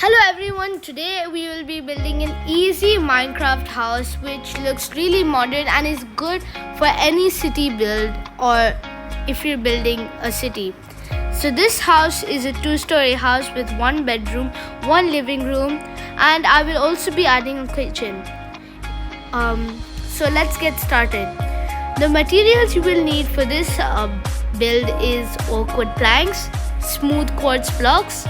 Hello everyone, today we will be building an easy Minecraft house which looks really modern and is good for any city build or if you're building a city. So this house is a 2-story house with 1 bedroom, 1 living room, and I will also be adding a kitchen. So let's get started. The materials you will need for this build is oak wood planks, smooth quartz blocks,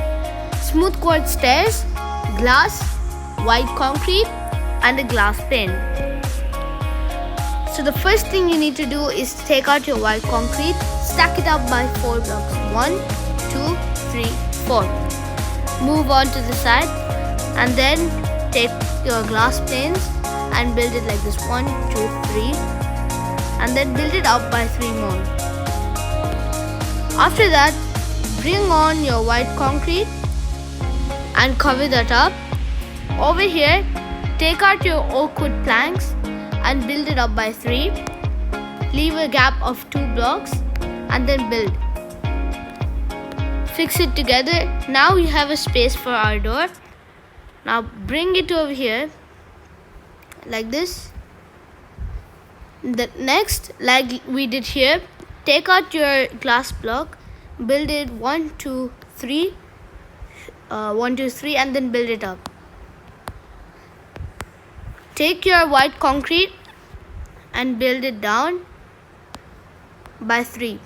smooth quartz stairs, glass, white concrete, and a glass pane. So the first thing you need to do is take out your white concrete, stack it up by 4 blocks. 1, 2, 3, 4. Move on to the side and then take your glass planes and build it like this. 1, 2, 3, and then build it up by 3 more. After that, bring on your white concrete and cover that up. Over here, take out your oak wood planks and build it up by 3. Leave a gap of 2 blocks and then build. Fix it together. Now we have a space for our door. Now bring it over here like this. Next, like we did here, take out your glass block, build it 1, 2, 3, 1, 2, 3, and then build it up. Take your white concrete and build it down by 3.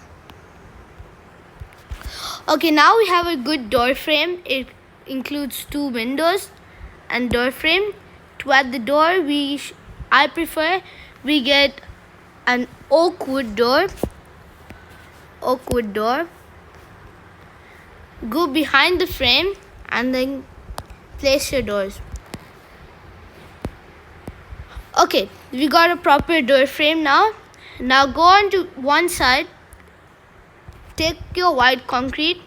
Okay, now we have a good door frame. It includes 2 windows and door frame. To add the door, I prefer we get an oak wood door. Go behind the frame and then place your doors. Okay, we got a proper door frame now. Now go on to one side, take your white concrete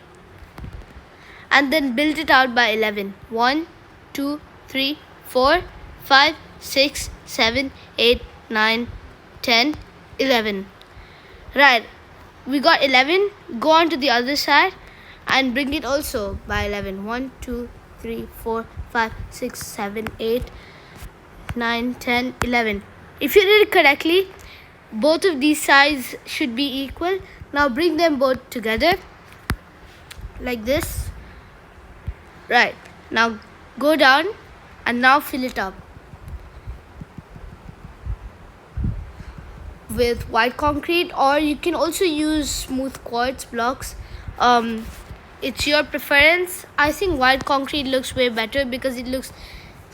and then build it out by 11. 1, 2, 3, 4, 5, 6, 7, 8, 9, 10, 11. Right, we got 11. Go on to the other side and bring it also by 11. 1, 2, 3, 4, 5, 6, 7, 8, 9, 10, 11. If you did it correctly, both of these sides should be equal. Now bring them both together like this. Right, now go down and now fill it up with white concrete, or you can also use smooth quartz blocks. It's your preference. I think white concrete looks way better because it looks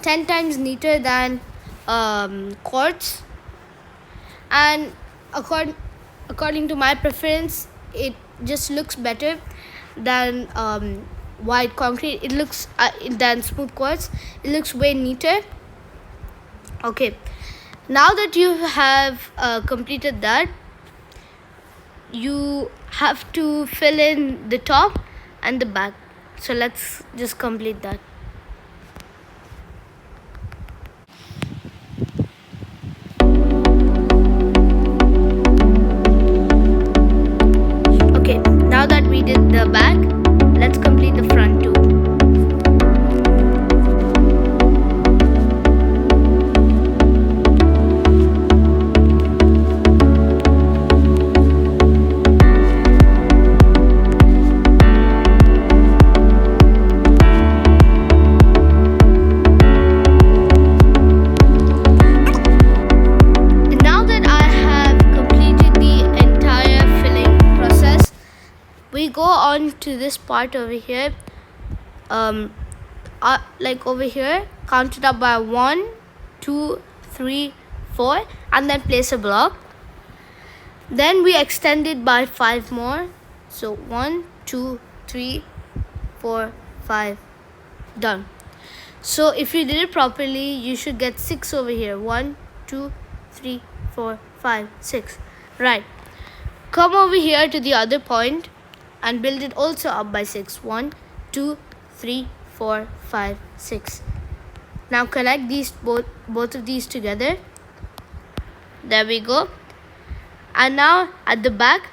10 times neater than quartz, and according to my preference, it just looks better than white concrete. It looks than smooth quartz. It looks way neater. Okay, now that you have completed that, you have to fill in the top and the back. So let's just complete that. Okay, now that we did the back, let's complete the front too. We go on to this part over here, like over here, count it up by 1, 2, 3, 4, and then place a block. Then we extend it by 5 more. So 1, 2, 3, 4, 5, done. So if you did it properly, you should get 6 over here. 1, 2, 3, 4, 5, 6. Right. Come over here to the other point and build it also up by 6. 1, 2, 3, 4, 5, 6. Now connect these both of these together. There we go. And now at the back,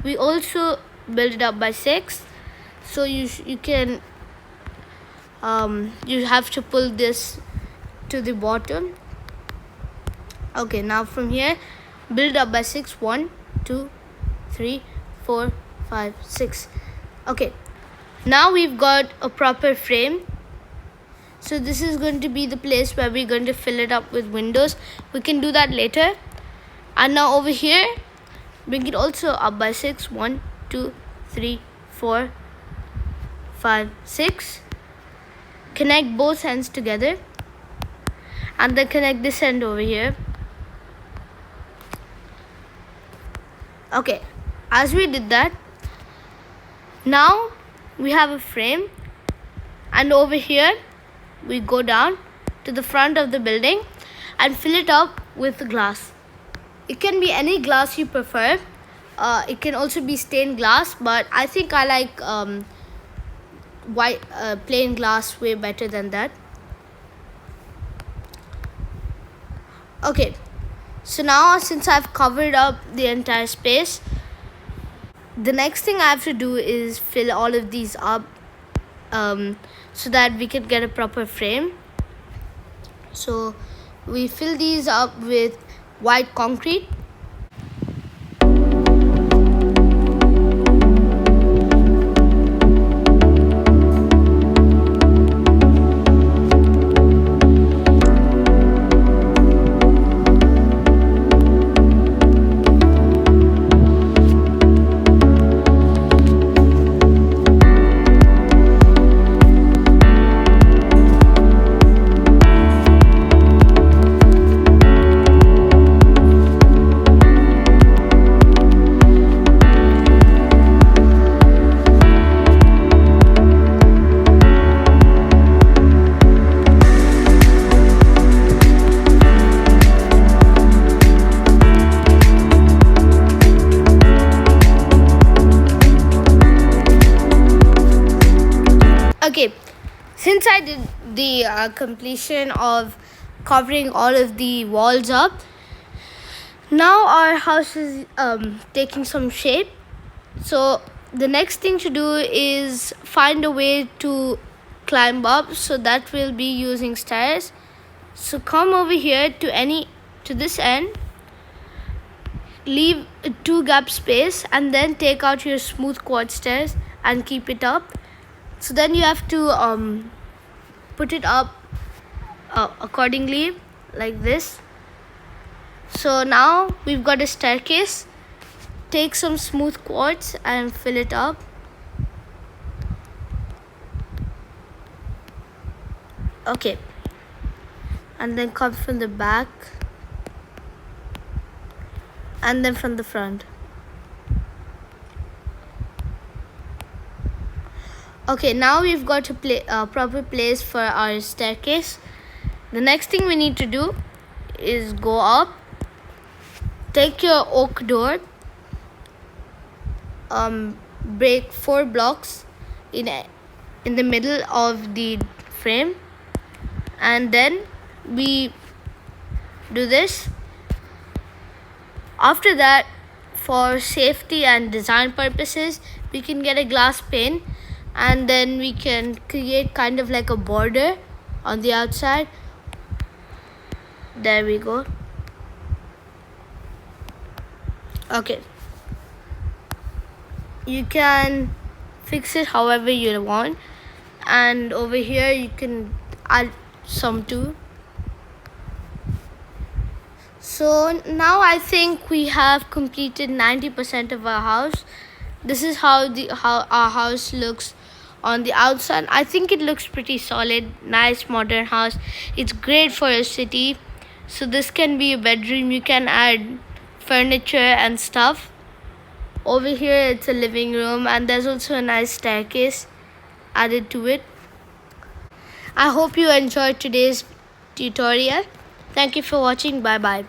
we also build it up by 6. So you can you have to pull this to the bottom. Okay, now from here, build up by 6. 1, 2, 3, 4, 5, 6. Okay, now we've got a proper frame. So this is going to be the place where we're going to fill it up with windows. We can do that later. And now over here, bring it also up by 6. 1, 2, 3, 4, 5, 6. Connect both ends together. And then connect this end over here. Okay, as we did that, now we have a frame. And over here, we go down to the front of the building and fill it up with glass. It can be any glass you prefer. It can also be stained glass, but I think I like white plain glass way better than that. Okay, so now since I've covered up the entire space, the next thing I have to do is fill all of these up so that we can get a proper frame. So we fill these up with white concrete. Okay, since I did the completion of covering all of the walls up, now our house is taking some shape. So the next thing to do is find a way to climb up, so that we'll be using stairs. So come over here to this end, leave 2 gap space, and then take out your smooth quartz stairs and keep it up. So then you have to put it up accordingly, like this. So now we've got a staircase. Take some smooth quartz and fill it up. Okay, and then come from the back and then from the front. Okay, now we've got a proper place for our staircase. The next thing we need to do is go up, take your oak door, break 4 blocks in the middle of the frame, and then we do this. After that, for safety and design purposes, we can get a glass pane, and then we can create kind of like a border on the outside. There we go. Okay, you can fix it however you want, and over here you can add some too. So now I think we have completed 90% of our house. This is how our house looks on the outside. I think it looks pretty solid, nice modern house. It's great for a city. So this can be a bedroom. You can add furniture and stuff. Over here it's a living room, and there's also a nice staircase added to it. I hope you enjoyed today's tutorial. Thank you for watching. Bye bye.